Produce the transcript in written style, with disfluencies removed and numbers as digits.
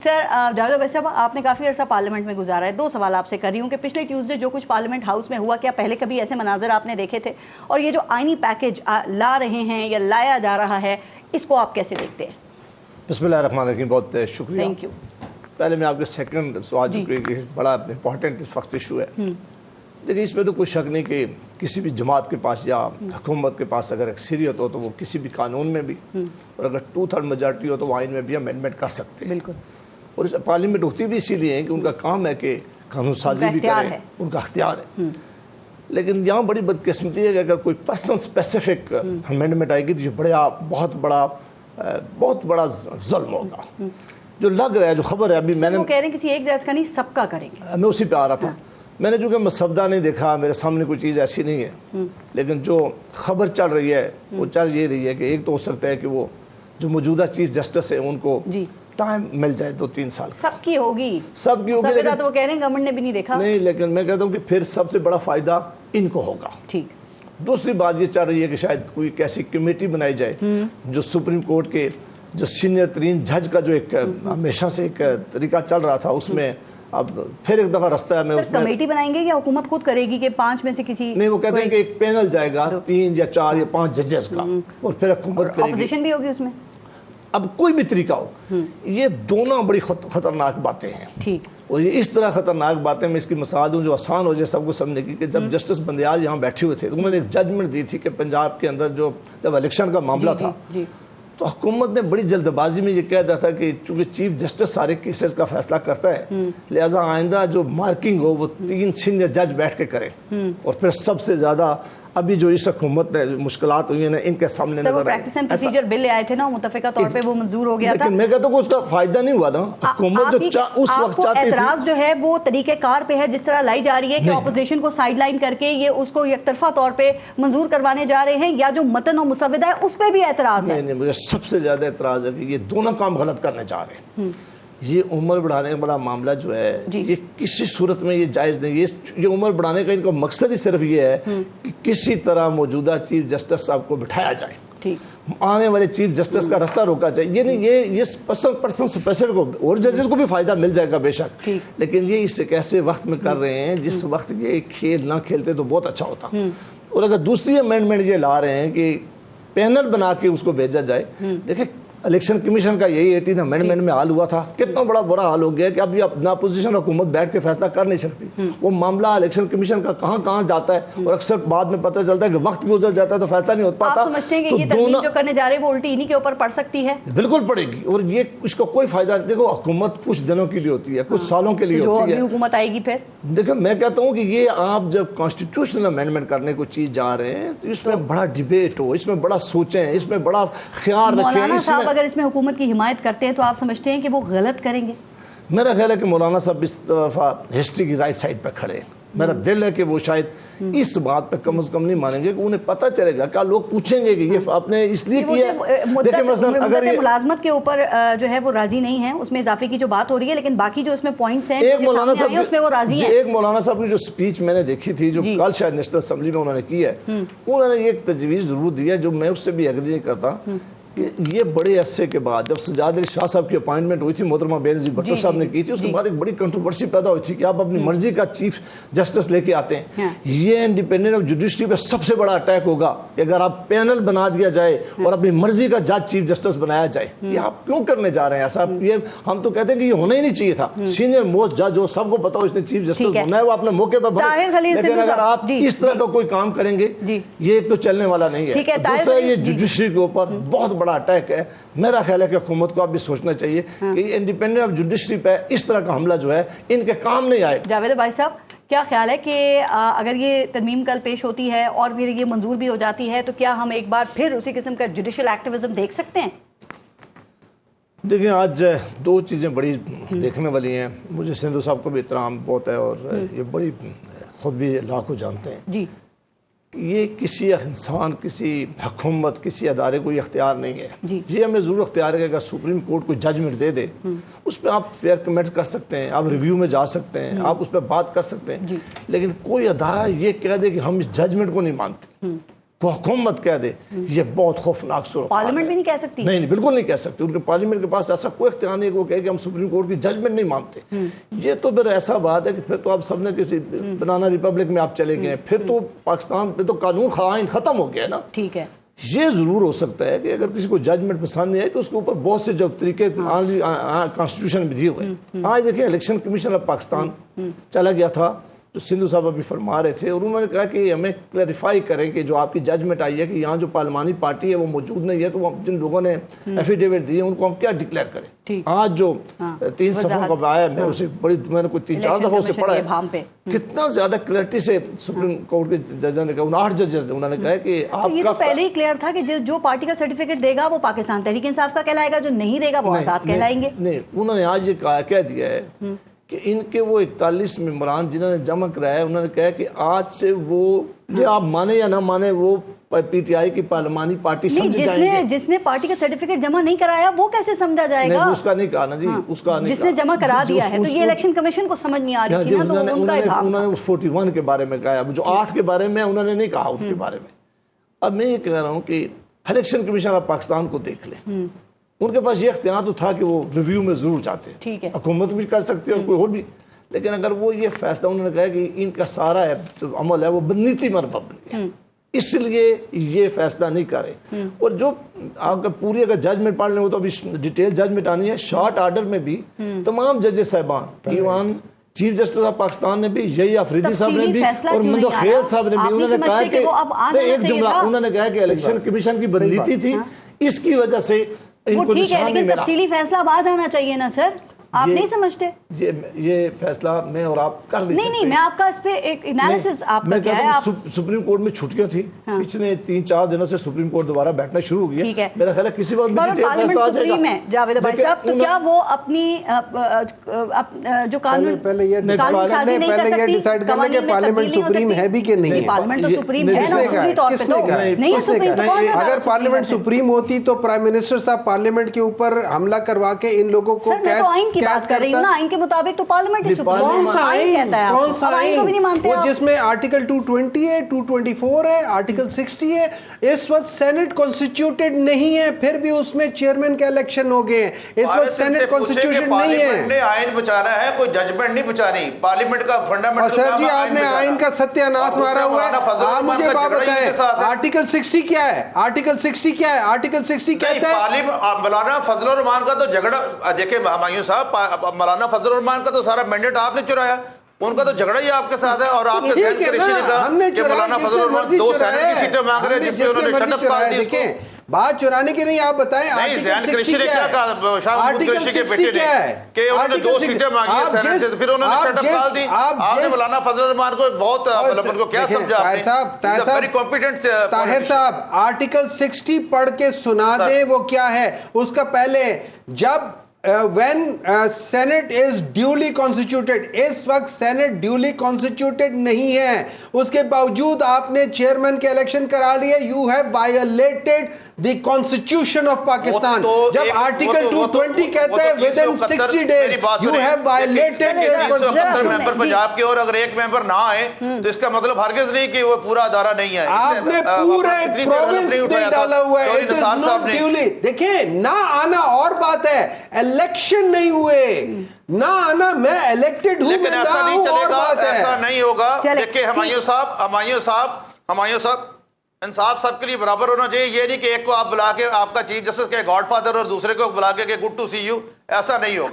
سر جاوید عباسی صاحب، آپ نے کافی عرصہ پارلیمنٹ میں گزارا ہے. 2 سوال آپ سے کر رہی ہوں کہ پچھلے ٹیوزڈے جو کچھ پارلیمنٹ ہاؤس میں ہوا، کیا پہلے کبھی ایسے مناظر آپ نے دیکھے تھے؟ اور یہ جو آئینی پیکج لا رہے ہیں یا لایا جا رہا ہے، اس کو آپ کیسے دیکھتے ہیں؟ بسم اللہ الرحمن الرحیم. بہت شکریہ. Thank you. پہلے میں آپ کے سیکنڈ سوال جو کہ بڑا امپورٹنٹ اس وقت ایشو ہے. دیکھیں، اس میں تو کوئی شک نہیں کہ کسی بھی جماعت کے پاس یا حکومت کے پاس اگر اکثریت ہو تو وہ کسی بھی قانون میں بھی، اور اگر 2/3 میجارٹی ہو تو وہ آئین میں بھی امینڈمنٹ کر سکتے ہیں. بالکل. اور اس پارلیمنٹ ہوتی بھی اسی لیے ہے کہ ان کا کام ہے کہ قانون سازی بھی کریں، ان کا اختیار ہے. لیکن یہاں بڑی بدقسمتی ہے کہ اگر کوئی پرسنل اسپیسیفک امینڈمنٹ آئے گی تو یہ بہت بڑا ظلم ہوگا. جو لگ رہا ہے، جو خبر ہے، ابھی میں نے کہہ رہے ہیں کسی ایک جج کا نہیں، سب کا کریں گے. میں اسی پہ آ رہا تھا. میں نے چونکہ مسودہ نہیں دیکھا، میرے سامنے کوئی چیز ایسی نہیں ہے، لیکن جو خبر چل رہی ہے وہ چل یہ رہی ہے کہ ایک تو ہو سکتا ہے کہ وہ جو موجودہ چیف جسٹس ہے ان کو ٹائم مل جائے 2-3 سال. سب کی ہوگی لیکن تو وہ کہہ رہے ہیں گورنمنٹ نے بھی نہیں دیکھا. نہیں، لیکن میں کہتا ہوں کہ پھر سب سے بڑا فائدہ ان کو ہوگا. ٹھیک. دوسری بات یہ چل رہی ہے کہ شاید کوئی ایسی کمیٹی بنائی جائے جو سپریم کورٹ کے جو سینئر ترین جج کا جو ایک ہمیشہ سے ایک طریقہ چل رہا تھا، اس میں اب پھر ایک دفعہ رستہ ہے. میں کمیٹی بنائیں گے یا حکومت خود کرے گی کہ 5 میں سے کسی؟ نہیں، وہ کہتے ہیں کہ ایک پینل جائے گا 3 یا 4 یا 5 ججز کا، اور پھر حکومت کرے گی. اپوزیشن بھی ہوگی اس میں. اب کوئی بھی طریقہ ہو، یہ دونوں بڑی خطرناک باتیں ہیں. ٹھیک. اور یہ اس طرح خطرناک باتیں، میں اس کی مثال دوں جو آسان ہو جائے سب کو سمجھنے کی، کہ جب جسٹس بندیال یہاں بیٹھے ہوئے تھے تو انہوں نے ایک ججمنٹ دی تھی کہ پنجاب کے اندر جب الیکشن کا معاملہ تھا تو حکومت نے بڑی جلد بازی میں یہ کہہ دیا تھا کہ چونکہ چیف جسٹس سارے کیسز کا فیصلہ کرتا ہے، لہٰذا آئندہ جو مارکنگ ہو وہ 3 سینئر جج بیٹھ کے کریں. اور پھر سب سے زیادہ ابھی جو اس حکومت نے مشکلات ہوئی ہیں ان کے سامنے نظر پریکٹس اینڈ پروسیجر بل لے آئے تھے نا، متفقہ طور پہ وہ منظور ہو گیا تھا. لیکن میں کہتا ہوں کہ اس کا فائدہ نہیں ہوا نا. حکومت جو اس وقت چاہتی تھی، اعتراض جو ہے وہ طریقہ کار پہ ہے جس طرح لائی جا رہی ہے کہ اپوزیشن کو سائیڈ لائن کر کے یہ اس کو یک طرفہ طور پہ منظور کروانے جا رہے ہیں، یا جو متن و مسودہ ہے اس پہ بھی اعتراض ہے. نہیں، مجھے سب سے زیادہ اعتراض ہے کہ یہ دونوں کام غلط کرنے جا رہے ہیں. یہ عمر بڑھانے کا بڑا معاملہ جو ہے یہ کسی صورت میں یہ جائز نہیں. یہ عمر بڑھانے کا ان کا مقصد ہی صرف یہ ہے کہ کسی طرح موجودہ چیف جسٹس صاحب کو بٹھایا جائے، آنے والے چیف جسٹس کا راستہ روکا جائے. یہ نہیں، یہ پرسن اسپیشل کو اور ججز کو بھی فائدہ مل جائے گا بے شک، لیکن یہ اس ایک ایسے وقت میں کر رہے ہیں جس وقت یہ کھیل نہ کھیلتے تو بہت اچھا ہوتا. اور اگر دوسری امینڈمنٹ یہ لا رہے ہیں کہ پینل بنا کے اس کو بھیجا جائے، دیکھیں الیکشن کمیشن کا یہی 18 امینڈمنٹ میں حال ہوا تھا. کتنا بڑا برا حال ہو گیا کہ اب یہ اپنا اپوزیشن حکومت بیٹھ کے فیصلہ کر نہیں سکتی. وہ معاملہ الیکشن کمیشن کا کہاں جاتا ہے، اور اکثر بعد میں پتہ چلتا ہے کہ وقت گزر جاتا ہے تو فیصلہ نہیں ہو پاتا. آپ سمجھتے ہیں کہ یہ تدبیر جو کرنے جا رہے ہیں وہ الٹی انہی کے اوپر پڑ سکتی ہے؟ بالکل پڑے گی، اور یہ اس کو کوئی فائدہ نہیں. دیکھو، حکومت کچھ دنوں کے لیے ہوتی ہے، کچھ سالوں کے لیے ہوتی ہے. جو حکومت آئے گی پھر دیکھیں، میں کہتا ہوں کہ یہ آپ جب کانسٹیٹیوشنل امینڈمنٹ کرنے کو چیز جا رہے ہیں تو اس میں بڑا ڈیبیٹ ہو، اس میں بڑا سوچیں، اس میں بڑا خیال رکھیں. مولانا صاحب اگر اس میں حکومت کی حمایت کرتے ہیں تو آپ سمجھتے ہیں کہ وہ غلط کریں گے؟ میرا خیال ہے کہ مولانا صاحب اس طرح ہسٹری کی رائٹ سائڈ پہ کھڑے ہیں. میرا دل ہے کہ وہ شاید اس بات پہ کم از کم نہیں مانیں گے، کہ انہیں پتہ چلے گا. کیا لوگ پوچھیں گے کہ یہ آپ نے اس لیے کیا؟ دیکھیں مثلا اگر ملازمت کے اوپر جو ہے وہ راضی نہیں ہے، اس میں اضافے کی جو بات ہو رہی ہے، لیکن باقی جو اس میں پوائنٹس ہیں ایک مولانا صاحب اس میں وہ راضی ہیں. ایک مولانا صاحب کی جو سپیچ میں نے دیکھی تھی جو کل شاید نیشنل اسمبلی میں انہوں نے کی ہے، انہوں نے ایک تجویز ضرور دی ہے جو میں اس سے بھی ایگری نہیں کرتا، کہ یہ بڑے عرصے کے بعد جب سجاد علی شاہ صاحب کی اپائنٹمنٹ ہوئی تھی، محترمہ بینظیر بھٹو صاحب نے کی تھی، اس کے بعد ایک بڑی کنٹروورسی پیدا ہوئی تھی کہ آپ اپنی مرضی کا چیف جسٹس لے کے آتے ہیں. یہ انڈیپینڈنٹ آف جوڈیشری پہ سب سے بڑا اٹیک ہوگا کہ اگر آپ پینل بنا دیا جائے اور اپنی مرضی کا جج چیف جسٹس بنایا جائے. یہ آپ کیوں کرنے جا رہے ہیں ایسا؟ یہ ہم تو کہتے ہیں کہ یہ ہونا ہی نہیں چاہیے تھا. سینئر موسٹ جج ہو، سب کو پتا ہو اس نے چیف جسٹس بننا ہے، وہ اپنے موقع پہ بنے. لیکن اگر آپ اس طرح کا کوئی کام کریں گے، یہ ایک تو چلنے والا نہیں ہے. دوسرا، یہ جوڈیشری کے اوپر بہت بڑا اٹیک ہے. میرا خیال ہے کہ حکومت کو اب بھی سوچنا چاہیے کہ انڈیپینڈنٹ آف جوڈیشری پہ اس طرح کا حملہ جو ہے ان کے کام نہیں آئے. جاوید عباسی صاحب، کیا خیال ہے کہ اگر یہ ترمیم کل پیش ہوتی ہے اور پھر یہ منظور بھی ہو جاتی ہے تو کیا ہم ایک بار پھر اسی قسم کا جوڈیشل ایکٹیویزم دیکھ سکتے ہیں؟ دیکھیں، آج 2 چیزیں بڑی دیکھنے والی ہیں. مجھے سندھو صاحب کو بھی احترام بہت ہے اور یہ بڑی خود بھی اللہ کو جانتے ہیں. جی، یہ کسی انسان، کسی حکومت، کسی ادارے کو یہ اختیار نہیں ہے. یہ ہمیں ضرور اختیار ہے کہ اگر سپریم کورٹ کوئی ججمنٹ دے دے اس پہ آپ فیئر کمنٹ کر سکتے ہیں، آپ ریویو میں جا سکتے ہیں، آپ اس پہ بات کر سکتے ہیں. لیکن کوئی ادارہ یہ کہہ دے کہ ہم اس ججمنٹ کو نہیں مانتے، کو حکومت کہہ دے، یہ بہت خوفناک صورت حال ہے۔ پارلیمنٹ بھی نہیں کہہ سکتی؟ نہیں بالکل نہیں کہہ سکتے، ان کے پارلیمنٹ کے پاس ایسا کوئی اختیار نہیں ہے کہ وہ کہے کہ ہم سپریم کورٹ کی ججمنٹ نہیں مانتے۔ یہ تو پھر ایسا بات ہے کہ پھر تو آپ سب نے کسی بنانا ریپبلک میں آپ چلے گئے، پھر تو پاکستان پہ تو قانون خائن ختم ہو گیا ہے نا۔ ٹھیک ہے، یہ ضرور ہو سکتا ہے کہ اگر کسی کو ججمنٹ پسند نہیں آئی تو اس کے اوپر بہت سے جو طریقے کانسٹیٹیوشن میں دیے ہوئے۔ آج دیکھیں الیکشن کمیشن آف پاکستان چلا گیا تھا، جو سندھو صاحب ابھی فرما رہے تھے، اور انہوں نے کہا کہ ہمیں کلیریفائی کریں کہ جو آپ کی ججمنٹ آئی ہے کہ یہاں جو پارلیمانی پارٹی ہے وہ موجود نہیں ہے، تو جن لوگوں نے ایفیڈیوٹ دیے ان کو ہم کیا ڈکلیئر کریں۔ آج جو 3 صفحوں کا آیا، میں اسے میں نے کوئی 3-4 دفعہ اسے پڑھا ہے، کتنا زیادہ کلیئرٹی سے سپریم کورٹ کے ججوں نے کہا، 8 ججز نے، انہوں نے کہا کہ آپ یہ تو پہلے ہی کلیئر تھا کہ جو پارٹی کا سرٹیفکیٹ دے گا وہ پاکستان تحریک انصاف کا کہلائے گا، جو نہیں دے گا وہ آزاد کہلائیں گے۔ نہیں، انہوں نے آج یہ کہہ دیا ہے کہ ان کے وہ 41 ممبران جنہوں نے جمع کرایا، انہوں نے کہا کہ آج سے وہ، یہ آپ مانے یا نہ مانے، وہ پی ٹی آئی کی پارلیمانی پارٹی سمجھے جائیں گے۔ جس نے پارٹی کا سرٹیفکیٹ جمع نہیں کرایا وہ کیسے سمجھا جائے گا؟ اس کا نہیں کہا نا جی، اس کا نہیں، جس نے جمع کرا دیا ہے، تو یہ الیکشن کمیشن کو سمجھ نہیں آ رہی تھی نا، تو ان کا ابھام۔ انہوں نے 41 کے بارے میں کہا، جو 8 کے بارے میں انہوں نے نہیں کہا اس کے بارے میں۔ اب میں یہ کہہ رہا ہوں کہ الیکشن کمیشن آف پاکستان کو دیکھ لیں، ان کے پاس یہ اختیار تو تھا کہ وہ ریویو میں ضرور جاتے، ٹھیک ہے، حکومت بھی کر سکتی ہے اور کوئی اور بھی، لیکن اگر وہ یہ فیصلہ انہوں نے کہا کہ ان کا سارا جو عمل ہے وہ بدنیتی پر مبنی ہے، اس لیے یہ فیصلہ نہیں کرے۔ اور جو اگر پوری ججمنٹ پڑھ لیں، وہ تو ابھی ڈیٹیل ججمنٹ آنی ہے، شارٹ آرڈر میں بھی تمام ججز صاحبان، ایوان چیف جسٹس آف پاکستان نے بھی، یہی آفریدی صاحب نے بھی، اور مندو خیل صاحب نے بھی، انہوں نے کہا کہ ایک جملہ انہوں نے کہا کہ الیکشن کمیشن کی بدنیتی تھی، اس کی وجہ سے ان کو نشان نہیں ملا۔ تفصیلی فیصلہ اب آ جانا چاہیے نا سر، آپ نہیں سمجھتے؟ یہ فیصلہ میں اور آپ کر نہیں سکتے۔ نہیں، میں آپ کا اس پہ ایک انالیسس آپ کا کیا ہے؟ سپریم کورٹ میں چھٹیاں تھی، پچھلے 3-4 دنوں سے سپریم کورٹ دوبارہ بیٹھنا شروع ہو گیا، میرا خیال ہے کسی وقت بھی ڈیٹیل فیصلہ آ جائے گا۔ جاوید بھائی صاحب، تو کیا وہ اپنی جو قانون پہلے یہ ڈیسائیڈ کر لیں کہ پارلیمنٹ سپریم ہے بھی کہ نہیں ہے؟ پارلیمنٹ تو سپریم ہے نا، اصولی طور پہ تو نہیں ہے سپریم۔ اگر پارلیمنٹ سپریم ہوتی تو پرائم منسٹر صاحب پارلیمنٹ کے اوپر حملہ کروا کے ان لوگوں کو میں تو آئین کی بات کر رہی ہوں نا، آئین کے مطابق تو پارلیمنٹ ہی سپریم ہے۔ کون سا آئین کو بھی نہیں مانتے وہ جس میں آرٹیکل 220 ہے، 224 ہے، آرٹیکل 60 ہے۔ اس وقت سینٹ کانسٹیٹیوٹڈ نہیں ہے، پھر بھی اس میں چیئرمین کا الیکشن ہو گئے، اس وقت سینٹ کانسٹیٹیوٹڈ نہیں ہے۔ پارلیمنٹ نے آئین بچانا ہے، کوئی ججمنٹ نہیں بچانی، پارلیمنٹ کا فنڈامنٹل سر جی آپ نے آئین کا ستیہ ناش مارا ہوا ہے۔ آپ مجھے بات بتائیں، آرٹیکل 60 کیا ہے؟ آرٹیکل 60 کیا ہے؟ آرٹیکل 60 کہتا ہے مولانا فضل الرحمان کا تو جھگڑا، دیکھیں ہمایوں صاحب، مولانا فضل الرحمان کا تو سارا مینڈیٹ آپ نے چرایا، ان کا تو جھگڑا ہی آپ کے ساتھ ہے، اور آپ کے ذہن کے رشی نے کہا کہ مولانا فضل الرحمان 2 سینٹ کی سیٹیں مانگ رہے ہیں، جس پہ انہوں نے شٹ اپ کال دی۔ بات چرانے کی نہیں، آپ بتائیں ذہن کے رشی نے کیا کہا، شاہ محمود قریشی کے بیٹے نے کہ انہوں نے 2 سیٹیں مانگی ہیں سینٹ سے، پھر انہوں نے شٹ اپ کال دی۔ آپ نے مولانا فضل الرحمان کو بہت ان کو کیا سمجھا آپ نے؟ ویری کمپیٹنٹ طاہر صاحب آرٹیکل 60 پڑھ کے سنا دیں وہ کیا ہے۔ اس کا پہلے جب when Senate is duly constituted، اس وقت سینٹ ڈیولی کانسٹیٹیوٹڈ نہیں ہے، اس کے باوجود آپ نے چیئرمین کے الیکشن کرا لیے، you have violated the constitution of Pakistan. جب آرٹیکل 220 کہتا ہے within 60 days you have violated the constitution۔ ممبر پنجاب کے، اور اگر ایک ممبر نہ آئے تو اس کا مطلب ہرگز نہیں کہ وہ پورا ادارہ نہیں ہے۔ آپ نے پورے پروونس میں ڈالا ہوا ہے، it is not duly۔ دیکھیں نہ آنا اور بات ہے، الیکشن نہیں ہوئے، نہ آنا میں الیکٹڈ ہوں، لیکن ایسا نہیں چلے گا، ایسا نہیں ہوگا۔ دیکھیں ہمایوں صاحب انصاف سب کے لیے برابر ہونا چاہیے، یہ نہیں کہ ایک کو آپ بلا کے، آپ کا چیف جسٹس کے گاڈ فادر اور دوسرے کو بلا کے کہ گڈ ٹو سی یو، ایسا نہیں ہوگا۔